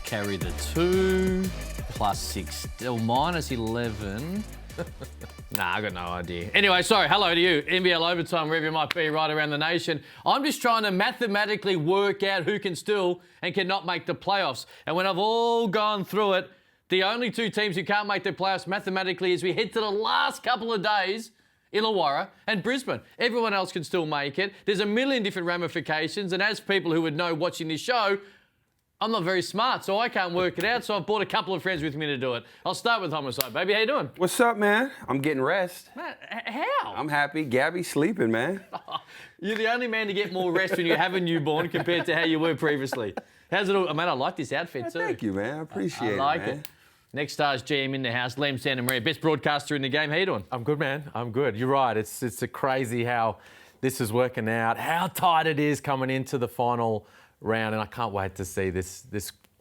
carry the 2, plus 6, still minus 11. Nah, I got no idea. Anyway, sorry, hello to you. NBL Overtime, wherever you might be right around the nation. I'm just trying to mathematically work out who can still and cannot make the playoffs. And when I've all gone through it, the only 2 teams who can't make the playoffs mathematically as we head to the last couple of days, Illawarra and Brisbane. Everyone else can still make it. There's a million different ramifications. And as people who would know watching this show, I'm not very smart, so I can't work it out. So I've brought a couple of friends with me to do it. I'll start with Homicide. Baby, how you doing? What's up, man? I'm getting rest. Man, how? I'm happy. Gabby's sleeping, man. You're the only man to get more rest when you have a newborn compared to how you were previously. How's it all? Man, I like this outfit too. Thank you, man. I appreciate it, I like man. it. Next star's GM in the house, Liam Santamaria, best broadcaster in the game. How you doing? I'm good, man. I'm good. You're right. It's crazy how this is working out, how tight it is coming into the final round, and I can't wait to see this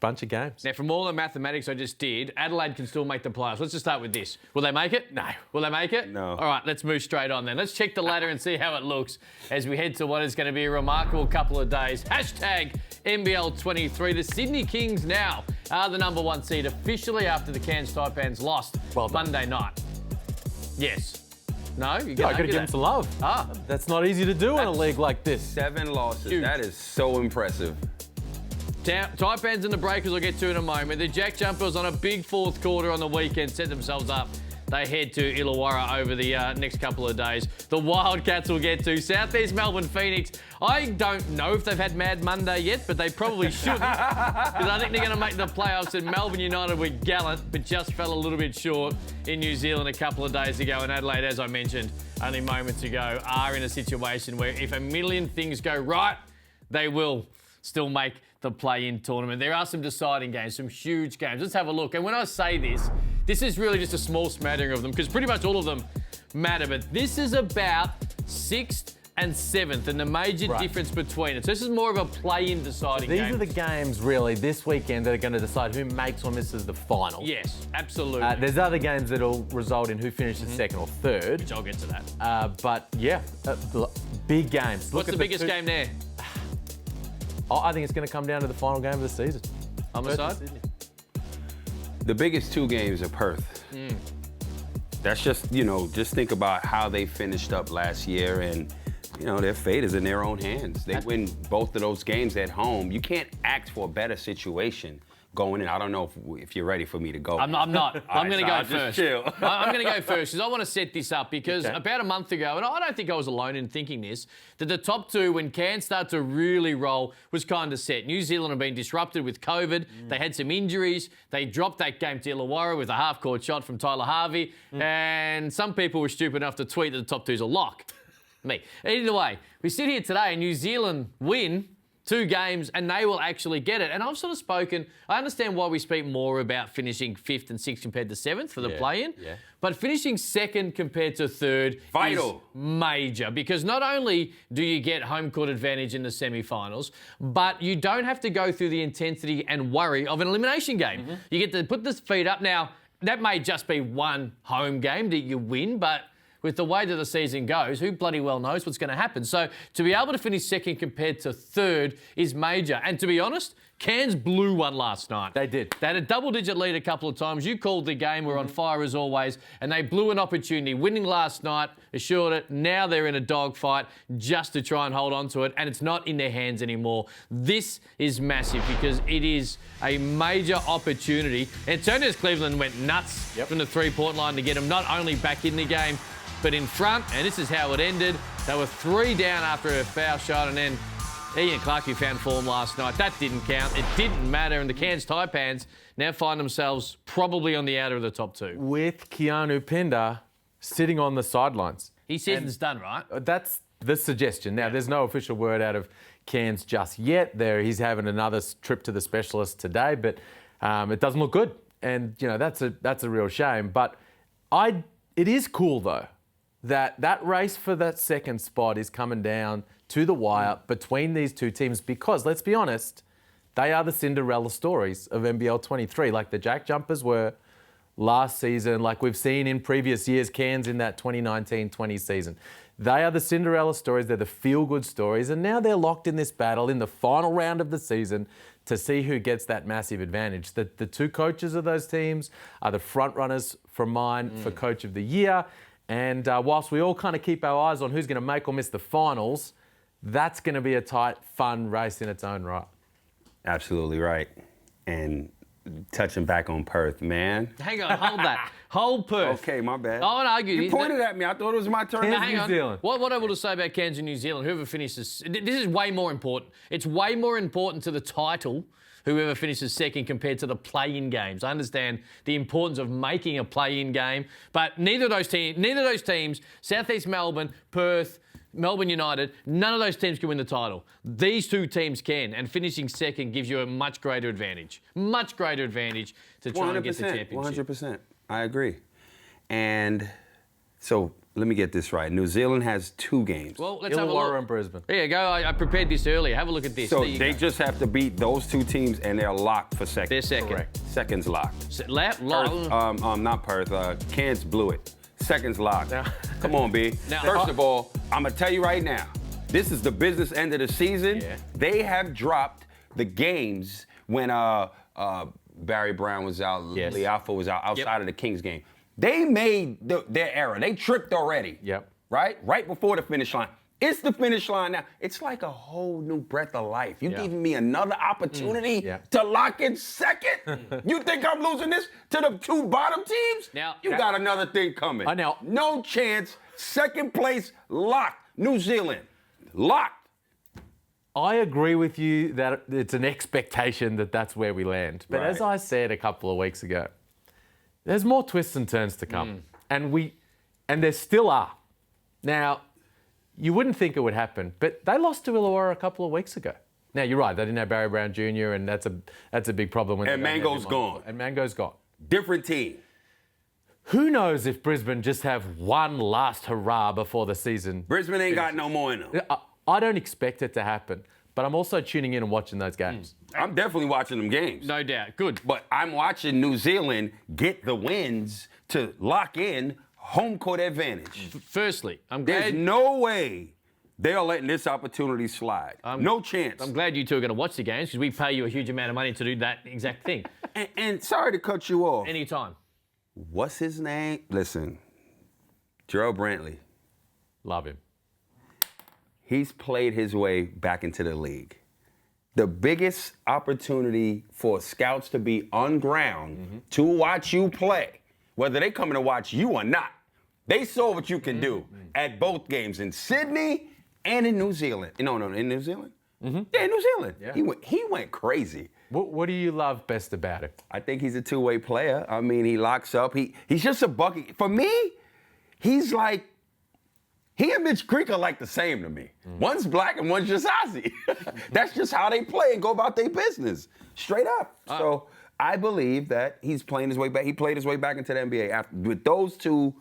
bunch of games. Now, from all the mathematics I just did, Adelaide can still make the playoffs. Let's just start with this. Will they make it? No. Will they make it? No. All right, let's move straight on then. Let's check the ladder and see how it looks as we head to what is going to be a remarkable couple of days. Hashtag NBL 23. The Sydney Kings now are the number 1 seed officially after the Cairns Taipans lost Monday night. Yes. No? You I got to give them some love. That's not easy to do in a league like this. 7 losses. Huge. That is so impressive. Taipans and the Breakers I'll get to in a moment. The Jack Jumpers on a big 4th quarter on the weekend set themselves up. They head to Illawarra over the next couple of days. The Wildcats will get to Southeast Melbourne Phoenix. I don't know if they've had Mad Monday yet, but they probably shouldn't. Because I think they're going to make the playoffs. And Melbourne United were gallant, but just fell a little bit short in New Zealand a couple of days ago. And Adelaide, as I mentioned only moments ago, are in a situation where if a million things go right, they will still make the play-in tournament. There are some deciding games, some huge games. Let's have a look. And when I say this is really just a small smattering of them because pretty much all of them matter. But this is about 6th and 7th and the major difference between it. So this is more of a play-in deciding game. These are the games, really, this weekend that are going to decide who makes or misses the final. Yes, absolutely. There's other games that will result in who finishes 2nd or 3rd. Which I'll get to that. But, yeah, big games. What's the biggest game there? I think it's going to come down to the final game of the season. Homicide? The biggest 2 games are Perth. That's just, just think about how they finished up last year and, their fate is in their own hands. They win both of those games at home. You can't ask for a better situation going in. I don't know if you're ready for me to go. I'm not. I'm going to go first. Chill. I'm going to go first because I want to set this up because about a month ago, and I don't think I was alone in thinking this, that the top 2, when Cairns started to really roll, was kind of set. New Zealand had been disrupted with COVID. They had some injuries. They dropped that game to Illawarra with a half-court shot from Tyler Harvey. And some people were stupid enough to tweet that the top 2's a lock. Me. Either way, we sit here today and New Zealand win 2 games and they will actually get it. And I've sort of spoken, I understand why we speak more about finishing 5th and 6th compared to 7th for the play-in, but finishing 2nd compared to 3rd Vital. is major because not only do you get home court advantage in the semi-finals, but you don't have to go through the intensity and worry of an elimination game. You get to put the feet up. Now, that may just be one home game that you win, but with the way that the season goes, who bloody well knows what's going to happen? So to be able to finish 2nd compared to 3rd is major. And to be honest, Cairns blew one last night. They did. They had a double-digit lead a couple of times. You called the game. We're on fire as always. And they blew an opportunity. Winning last night, assured it. Now they're in a dogfight just to try and hold on to it. And it's not in their hands anymore. This is massive because it is a major opportunity. Antonio's Cleveland went nuts from the 3-point line to get them not only back in the game, but in front, and this is how it ended. They were 3 down after a foul shot, and then Ian Clark, who found form last night. That didn't count. It didn't matter, and the Cairns Taipans now find themselves probably on the outer of the top 2. With Keanu Pinder sitting on the sidelines. He says it's done, right? That's the suggestion. Now, there's no official word out of Cairns just yet. He's having another trip to the specialist today, but it doesn't look good. And, that's a real shame. But it is cool, though, that race for that 2nd spot is coming down to the wire between these 2 teams because, let's be honest, they are the Cinderella stories of NBL 23, like the Jack Jumpers were last season, like we've seen in previous years, Cairns in that 2019-20 season. They are the Cinderella stories, they're the feel-good stories, and now they're locked in this battle in the final round of the season to see who gets that massive advantage. The two coaches of those teams are the front runners for mine for Coach of the Year. And whilst we all kind of keep our eyes on who's going to make or miss the finals, that's going to be a tight, fun race in its own right. Absolutely right. And touching back on Perth, man. Hang on, hold that. Hold Perth. Okay, my bad. I want to argue. You pointed at me. I thought it was my turn. Now, hang New on. Zealand. What I want to say about Cairns and New Zealand, whoever finishes, this is way more important. It's way more important to the title, whoever finishes second, compared to the play-in games. I understand the importance of making a play-in game, but neither of those teams, South East Melbourne, Perth, Melbourne United, none of those teams can win the title. These two teams can, and finishing second gives you a much greater advantage. Much greater advantage to try and get the championship. 100%. I agree. And so let me get this right. New Zealand has 2 games. Well, let's have a look. Illawarra and Brisbane. There you go. I prepared this earlier. Have a look at this. So There you they go. just have to beat those 2 teams, and they're locked for second. They're second. Correct. Second's locked. Perth, Not Perth. Cairns blew it. Second's locked. Now- Come on, B. Now- First of all, I'm going to tell you right now, this is the business end of the season. Yeah. They have dropped the games when Barry Brown was out, Yes. Liafa was out, outside of the Kings game. They made their error. They tripped already. Yep. Right before the finish line. It's the finish line now. It's like a whole new breath of life. You're Yeah. giving me another opportunity Yeah. to lock in second? You think I'm losing this to the 2 bottom teams? Now- you got another thing coming. I know. No chance. Second place locked. New Zealand locked. I agree with you that it's an expectation that that's where we land. But as Right. I said a couple of weeks ago, there's more twists and turns to come. And there still are. Now, you wouldn't think it would happen, but they lost to Illawarra a couple of weeks ago. Now, you're right, they didn't have Barry Brown Jr., and that's a big problem. When And they don't have Mango's him on. gone. And Mango's gone. Different team. Who knows if Brisbane just have one last hurrah before the season? Brisbane ain't got no more in them. I don't expect it to happen, but I'm also tuning in and watching those games. I'm definitely watching them games. No doubt. Good. But I'm watching New Zealand get the wins to lock in home court advantage. Firstly, I'm There's glad. no way they are letting this opportunity slide. No chance. I'm glad you two are going to watch the games because we pay you a huge amount of money to do that exact thing. And sorry to cut you off. Anytime. What's his name? Listen, Gerald Brantley. Love him. He's played his way back into the league. The biggest opportunity for scouts to be on ground to watch you play, whether they coming to watch you or not. They saw what you can do at both games in Sydney and in New Zealand. No, in New Zealand? Yeah, in New Zealand. Yeah. He went crazy. What do you love best about him? I think he's a two-way player. I mean, he locks up. He's just a bucket. For me, he's like, he and Mitch Creek are like the same to me. One's black and one's just Aussie. That's just how they play and go about their business. Straight up. So I believe that he's playing his way back. He played his way back into the NBA with those 2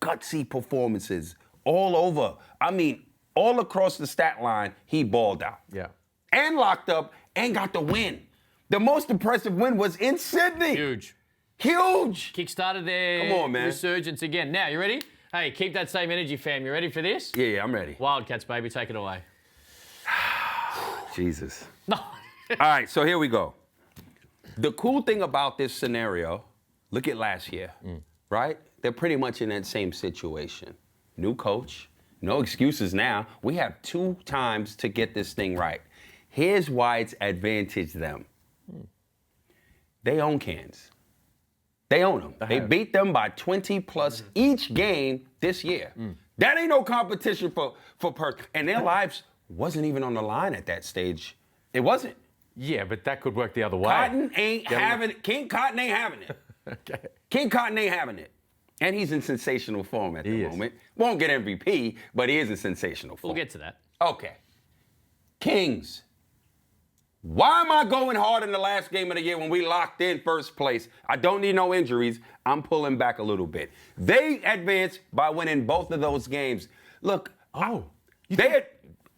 gutsy performances all over. I mean, all across the stat line, he balled out. Yeah. And locked up and got the win. The most impressive win was in Sydney. Huge. Huge. Kick-started their Come on, man. resurgence again. Now, you ready? Hey, keep that same energy, fam. You ready for this? Yeah, I'm ready. Wildcats, baby. Take it away. Jesus. No. All right, so here we go. The cool thing about this scenario, look at last year, right? They're pretty much in that same situation. New coach, no excuses now. We have 2 times to get this thing right. Here's why it's advantaged them. They own Cairns. They own them. They beat them by 20 plus each game this year. That ain't no competition for Perth. And their lives wasn't even on the line at that stage. It wasn't. Yeah, but that could work the other way. Cotton ain't having it. King Cotton ain't having it. Okay. King Cotton ain't having it. And he's in sensational form at the He is. moment. Won't get MVP, but he is in sensational form. We'll get to that. Okay. Kings. Why am I going hard in the last game of the year when we locked in first place? I don't need no injuries. I'm pulling back a little bit. They advanced by winning both of those games. Look,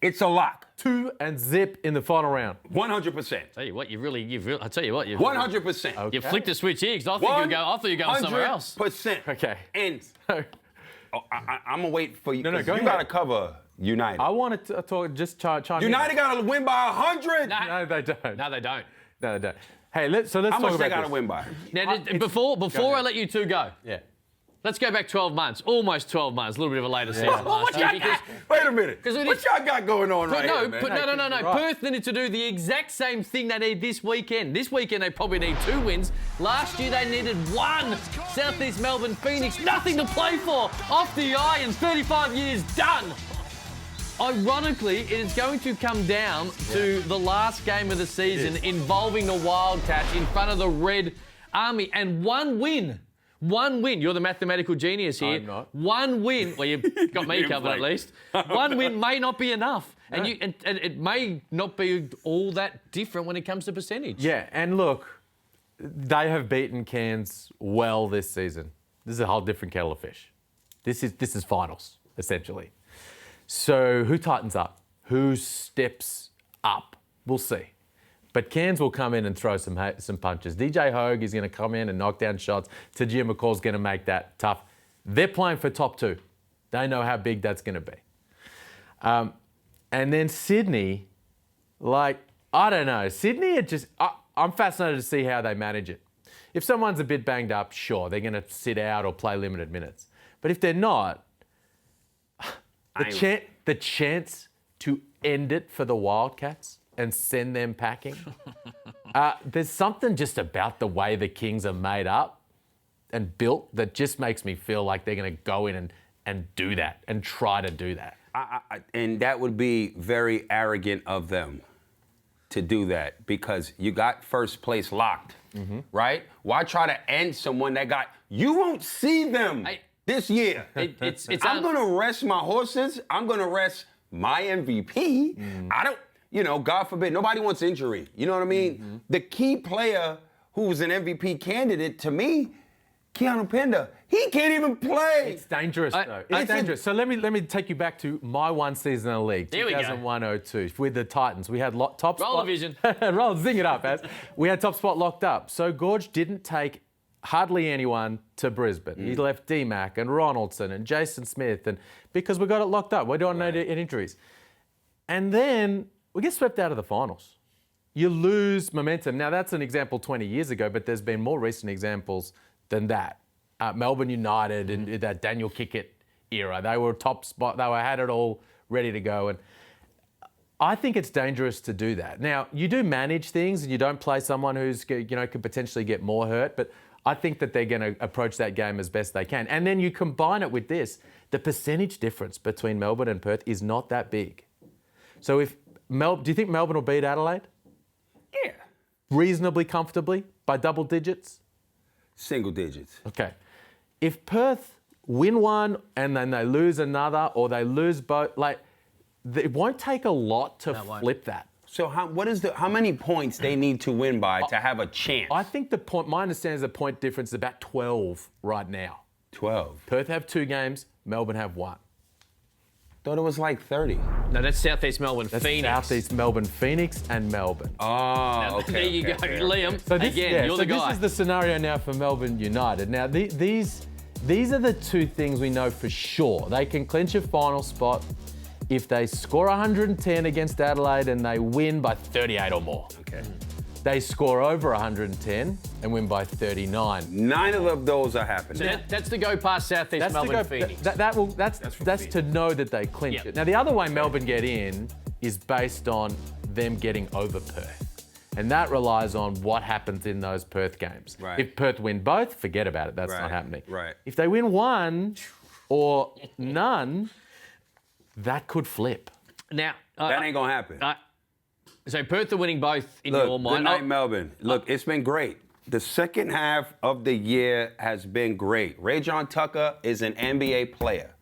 it's a lock. 2-0 in the final round. 100%. Tell you what, I tell you what, 100%. Okay. You flicked the switch here 'cause I thought you were going somewhere else. 100%. Okay. And So, I'm going to wait for you. No, 'cause go you ahead. got to cover United. I wanted to talk, just chime in. United got to win by 100. Nah. No, they don't. No, they don't. No, they don't. Hey, let's How talk much about they got to this. win by? Now, before I let you two go, Yeah. let's go back 12 months, almost 12 months, a little bit of a later season last year. Wait a minute. 'cause What y'all got going on right here, man? No. Right. Perth needed to do the exact same thing they need this weekend. This weekend they probably need 2 wins. Last year they needed 1. Southeast Melbourne Phoenix, nothing to play for. Off the irons, 35 years done. Ironically, it is going to come down to the last game of the season involving the Wildcats in front of the Red Army. And 1 win. 1 win. You're the mathematical genius here. I'm not. 1 win. Well, you've got me covered at least. 1 win may not be enough. And it may not be all that different when it comes to percentage. Yeah, and look, they have beaten Cairns well this season. This is a whole different kettle of fish. This is finals, essentially. So who tightens up? Who steps up? We'll see. But Cairns will come in and throw some punches. DJ Hogue is going to come in and knock down shots. Tajir McCall's going to make that tough. They're playing for top 2. They know how big that's going to be. And then Sydney, I don't know. Sydney, I'm fascinated to see how they manage it. If someone's a bit banged up, sure, they're going to sit out or play limited minutes. But if they're not, the chance to end it for the Wildcats and send them packing, there's something just about the way the Kings are made up and built that just makes me feel like they're going to go in and do that and try to do that. And that would be very arrogant of them to do that because you got first place locked, right? Why try to end someone that got... You won't see them this year. I'm going to rest my horses. I'm going to rest my MVP. I don't, God forbid, nobody wants injury. You know what I mean? The key player who was an MVP candidate to me, Keanu Pender, he can't even play. It's dangerous, though. It's dangerous. So let me take you back to my one season in the league, 2001-02, with the Titans. We had top spot. Roll vision. Roll, zing it up, Az. We had top spot locked up. So Gorge didn't take hardly anyone to Brisbane. He left D-Mac and Ronaldson and Jason Smith, and because we got it locked up. We don't need any injuries. And then we get swept out of the finals. You lose momentum. Now, that's an example 20 years ago, but there's been more recent examples than that. Melbourne United in that Daniel Kickett era. They were top spot. They had it all ready to go. And I think it's dangerous to do that. Now, you do manage things and you don't play someone who's, could potentially get more hurt, but I think that they're going to approach that game as best they can. And then you combine it with this. The percentage difference between Melbourne and Perth is not that big. So do you think Melbourne will beat Adelaide? Yeah. Reasonably comfortably by double digits? Single digits. Okay. If Perth win one and then they lose another or they lose both, it won't take a lot to flip that. So how many points they need to win by to have a chance? I think my understanding is the point difference is about 12 right now. 12. Perth have 2 games, Melbourne have 1. Thought it was like 30. No, that's Southeast Melbourne That's Phoenix. Southeast Melbourne Phoenix and Melbourne. Oh, okay. There you go, Liam. So this, Again, you're the guy. This is the scenario now for Melbourne United. Now, these are the 2 things we know for sure. They can clinch a final spot if they score 110 against Adelaide and they win by 38 or more. Okay. They score over 110 and win by 39. 9 of those are happening. So that's to go past Southeast Melbourne Phoenix. That's to know that they clinch it. Now, the other way Melbourne get in is based on them getting over Perth. And that relies on what happens in those Perth games. Right. If Perth win both, forget about it. That's not happening. Right. If they win 1 or none, that could flip. Now, that ain't going to happen. So Perth are winning both in Look, your mind. good night, Melbourne. Look, it's been great. The second half of the year has been great. Ray John Tucker is an NBA player.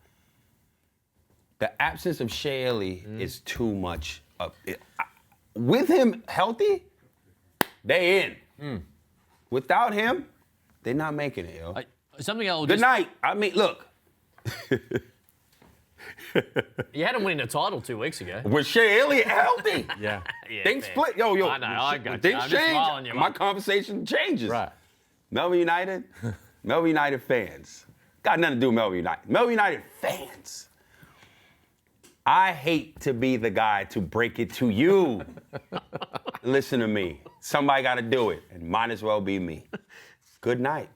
The absence of Shea Ely is too much. With him healthy, they in. Without him, they're not making it, yo. Something else. Good night. I mean, look. You had him winning the title 2 weeks ago. Was Shea Elliott healthy? Yeah. Things fair. split. Yo. I know, I got you. Things I'm just following change. you, My mate. conversation changes. Right. Melbourne United, Melbourne United fans. Got nothing to do with Melbourne United. Melbourne United fans. I hate to be the guy to break it to you. Listen to me. Somebody got to do it, and might as well be me. Good night.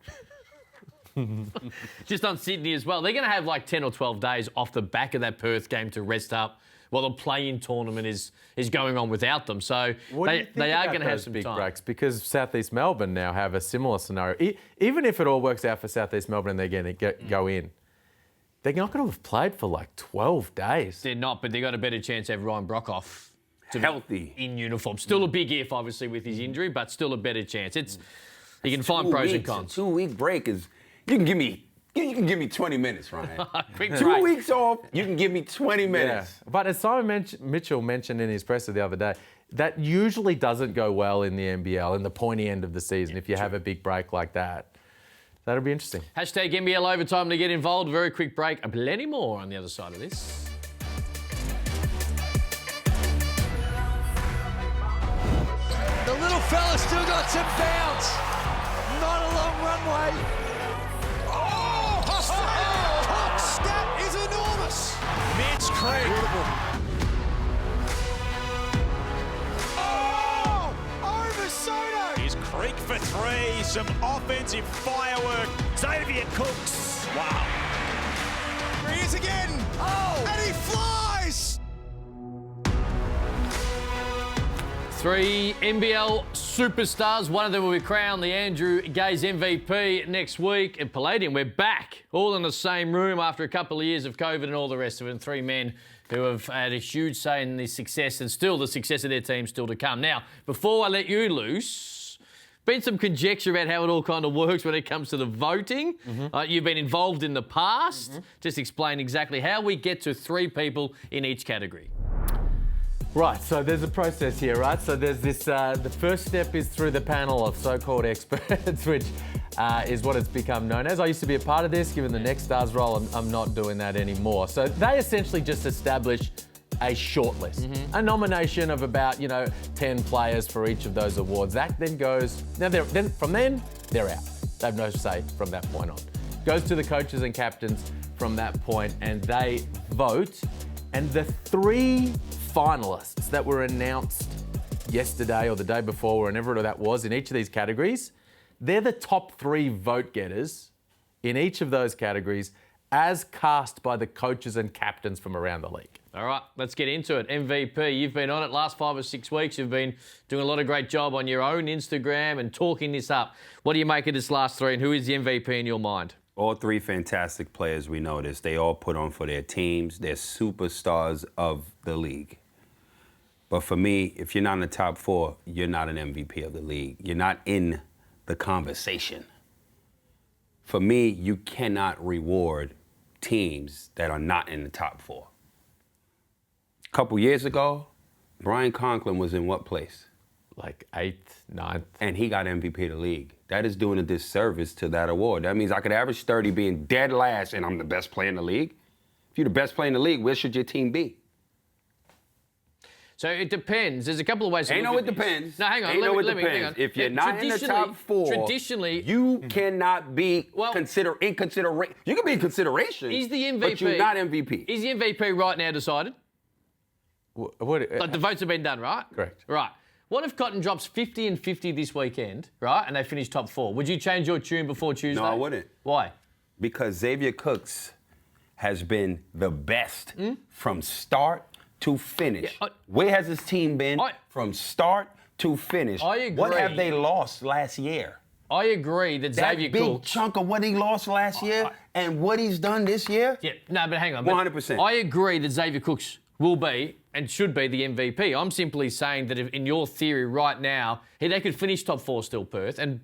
Just on Sydney as well, they're going to have like 10 or 12 days off the back of that Perth game to rest up while the play-in tournament is going on without them. So they are going to have some big time. breaks because South East Melbourne now have a similar scenario. Even if it all works out for South East Melbourne and they're going to go in, they're not going to have played for like 12 days. They're not, but they've got a better chance to have Ryan Brockhoff to Healthy. be in uniform. Still a big if, obviously, with his injury, but still a better chance. You can find pros and cons. A 2-week break is. You can give me 20 minutes, Ryan. Quick 2 break. weeks off. You can give me 20 minutes. Yeah. But as Simon Mitchell mentioned in his presser the other day, that usually doesn't go well in the NBL in the pointy end of the season if you have a big break like that. That'll be interesting. Hashtag NBL Overtime to get involved. Very quick break. Plenty more on the other side of this. The little fella still got some bounce. Not a long runway. Oh! Cox, that is enormous. Mitch Craig. Oh! Over Soto. Here's Creek for three. Some offensive firework. Xavier Cooks. Wow. Here he is again. Oh! And he flies. 3 NBL superstars. One of them will be crowned the Andrew Gaze MVP next week. And Palladium, we're back, all in the same room after a couple of years of COVID and all the rest of it. And 3 men who have had a huge say in the success and still the success of their team still to come. Now, before I let you loose, been some conjecture about how it all kind of works when it comes to the voting. You've been involved in the past. Just explain exactly how we get to 3 people in each category. Right, so there's a process here, right? So there's this, the first step is through the panel of so-called experts, which is what it's become known as. I used to be a part of this, given the Next Stars role, I'm not doing that anymore. So they essentially just establish a shortlist, a nomination of about, 10 players for each of those awards. That then goes, from then, they're out. They have no say from that point on. Goes to the coaches and captains from that point, and they vote. And the 3 finalists that were announced yesterday or the day before, whenever that was, in each of these categories, they're the top 3 vote getters in each of those categories as cast by the coaches and captains from around the league. All right, let's get into it. MVP, you've been on it last 5 or 6 weeks. You've been doing a lot of great job on your own Instagram and talking this up. What do you make of this last 3 and who is the MVP in your mind? All 3 fantastic players, we noticed. They all put on for their teams. They're superstars of the league. But for me, if you're not in the top 4, you're not an MVP of the league. You're not in the conversation. For me, you cannot reward teams that are not in the top 4. A couple years ago, Brian Conklin was in what place? Like 8th, 9th. And he got MVP of the league. That is doing a disservice to that award. That means I could average 30 being dead last and I'm the best player in the league. If you're the best player in the league, where should your team be? So it depends. There's a couple of ways to Ain't look no at it depends. this. No, hang on. Ain't no it hang depends. on. If you're not in the top 4, traditionally, you cannot be in consideration. You can be in consideration, is the MVP, but you're not MVP. Is the MVP right now decided? Like the votes have been done, right? Correct. Right. What if Cotton drops 50 and 50 this weekend, right, and they finish top 4? Would you change your tune before Tuesday? No, I wouldn't. Why? Because Xavier Cooks has been the best from start to finish. Yeah, Where has his team been from start to finish? I agree. What have they lost last year? I agree that Xavier big Cooks... chunk of what he lost last year and what he's done this year? Yeah, no, but hang on. 100%. I agree that Xavier Cooks will be and should be the MVP. I'm simply saying that if, in your theory right now, they could finish top 4 still, Perth, and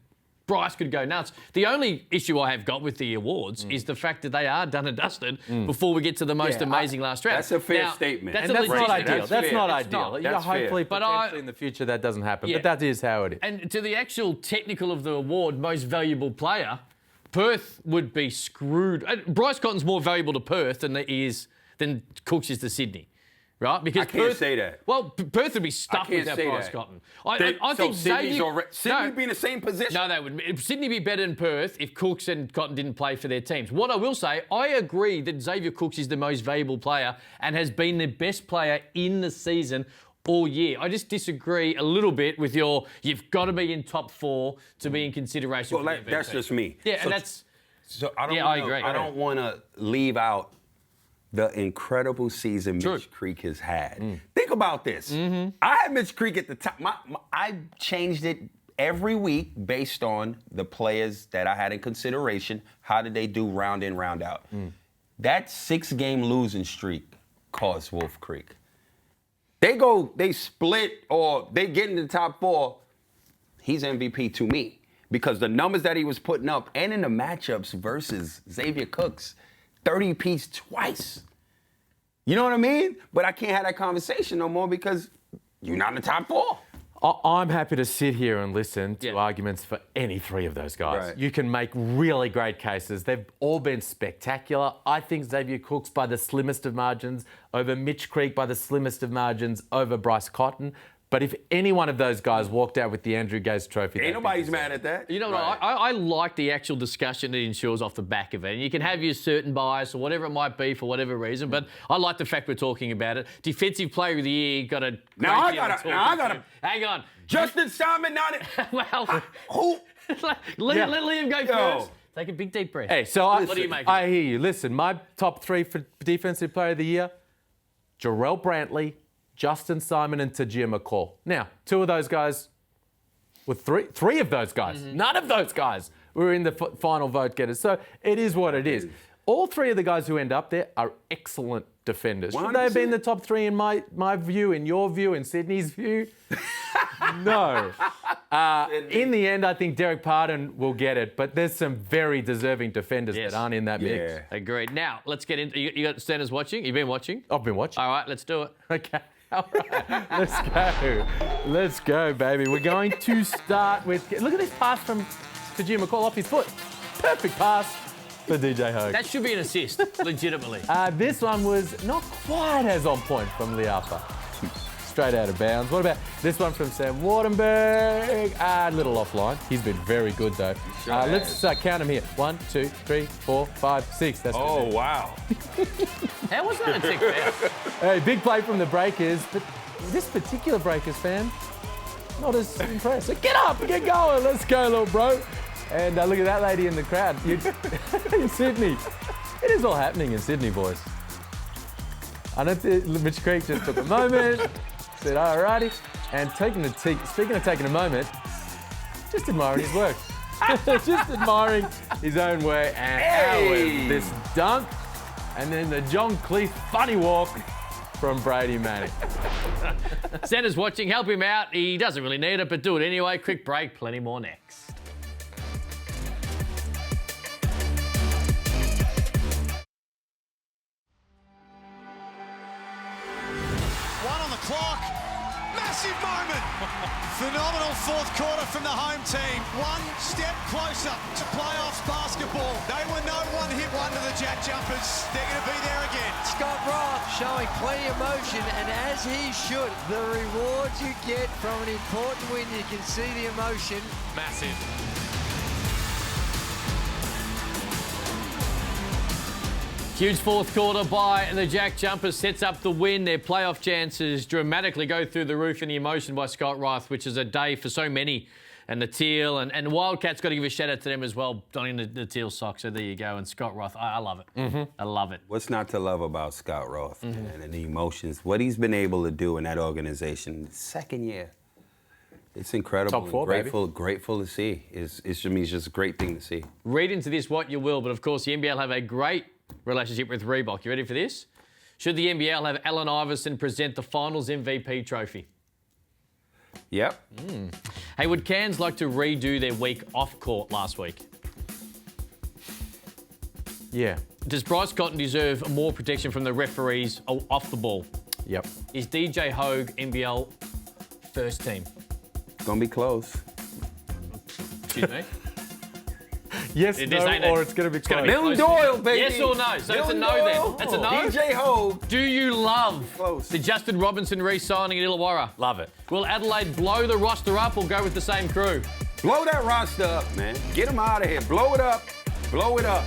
Bryce could go nuts. The only issue I have got with the awards is the fact that they are done and dusted before we get to the most amazing last round. That's a fair statement. That's, and that's not ideal. That's not That's ideal. not. Yeah, That's hopefully, fair. potentially in the future that doesn't happen. But that is how it is. And to the actual technical of the award, most valuable player, Perth would be screwed. Bryce Cotton's more valuable to Perth than Cooks is to Sydney. right? Because I can't Perth, say that. Well, Perth would be stuck I can't without say Bryce that. Cotton. I think Sydney's Xavier... Sydney be in the same position. No, they would. Sydney be better than Perth if Cooks and Cotton didn't play for their teams. What I will say, I agree that Xavier Cooks is the most valuable player and has been the best player in the season all year. I just disagree a little bit with you've got to be in top 4 to be in consideration for the MVP. That's just me. Yeah, and that's... So I don't. I agree. I don't want to leave out the incredible season True. Mitch Creek has had. Think about this. I had Mitch Creek at the top. I changed it every week based on the players that I had in consideration. How did they do round in, round out? That 6-game losing streak cost Wolf Creek. They split or they get in the top 4. He's MVP to me because the numbers that he was putting up and in the matchups versus Xavier Cooks, 30-piece twice. You know what I mean? But I can't have that conversation no more because you're not in the top 4. I'm happy to sit here and listen to arguments for any 3 of those guys. Right. You can make really great cases. They've all been spectacular. I think Xavier Cooks by the slimmest of margins over Mitch Creek by the slimmest of margins over Bryce Cotton. But if any one of those guys walked out with the Andrew Gaze Trophy... Ain't nobody's mad at that. You know what? I like the actual discussion it ensures off the back of it. And you can have your certain bias or whatever it might be for whatever reason, but I like the fact we're talking about it. Defensive Player of the Year got a... Now I gotta... Hang on. Justin Simon, not it. Well... Who? Let Liam go first. Take a big deep breath. Hey, so what do you make of I it? hear you. Listen, my top 3 for Defensive Player of the Year, Jarrell Brantley, Justin Simon and Tajir McCall. Now, 2 of those guys, with three of those guys, none of those guys were in the final vote getters. So it is what it is. All 3 of the guys who end up there are excellent defenders. Should they have been the top 3 in my view, in your view, in Sydney's view? No. In the end, I think Derek Pardon will get it, but there's some very deserving defenders that aren't in that mix. Agreed. Now, let's get into... You got standers watching? You've been watching? I've been watching. All right, let's do it. Okay. All right, let's go. Let's go, baby. We're going to start with... Look at this pass from Tajir McCall off his foot. Perfect pass for DJ Hogue. That should be an assist, legitimately. This one was not quite as on point from Liapa. Straight out of bounds. What about this one from Sam Wardenberg? A little offline. He's been very good, though. Let's count them here. 1, 2, 3, 4, 5, 6. That's Oh, wow. How was that a tick there? Hey, big play from the Breakers, but this particular Breakers fan, not as impressed. So get up, get going. Let's go, little bro. And look at that lady in the crowd. In Sydney. It is all happening in Sydney, boys. I don't think Mitch Creek just took a moment, said, all righty. And speaking of taking a moment, just admiring his work. Just admiring his own work. And how was this dunk? And then the John Cleese funny walk from Brady Manning. Santa's watching. Help him out. He doesn't really need it, but do it anyway. Quick break. Plenty more next. 1 on the clock. Massive moment. Phenomenal 4th quarter from the home team. 1 step closer to playoffs basketball. They were no one-hit wonder, the Jack Jumpers. They're going to be there again. Scott Roth showing plenty of motion, and as he should. The rewards you get from an important win, you can see the emotion. Massive. Huge 4th quarter by the Jack Jumpers sets up the win. Their playoff chances dramatically go through the roof in the emotion by Scott Roth, which is a day for so many. And the Teal and Wildcats got to give a shout out to them as well, donning the Teal socks. So there you go. And Scott Roth, I love it. I love it. What's not to love about Scott Roth, man, and the emotions, what he's been able to do in that organization, 2nd year. It's incredible. Top 4, grateful to see. It's just a great thing to see. Read into this what you will, but of course the NBL have a great relationship with Reebok. You ready for this? Should the NBL have Allen Iverson present the Finals MVP trophy? Yep. Hey, would Cairns like to redo their week off court last week? Yeah. Does Bryce Cotton deserve more protection from the referees off the ball? Yep. Is DJ Hogue NBL first team? Gonna be close. Excuse me? Yes, This no, ain't or it. it's going to be gonna close. be Milton close. Doyle, baby. Yes or no? So it's a Milton no Doyle. then. That's a no. DJ Hogue. Do you love Close. the Justin Robinson re-signing at Illawarra? Love it. Will Adelaide blow the roster up or go with the same crew? Blow that roster up, man. Get them out of here. Blow it up. Blow it up.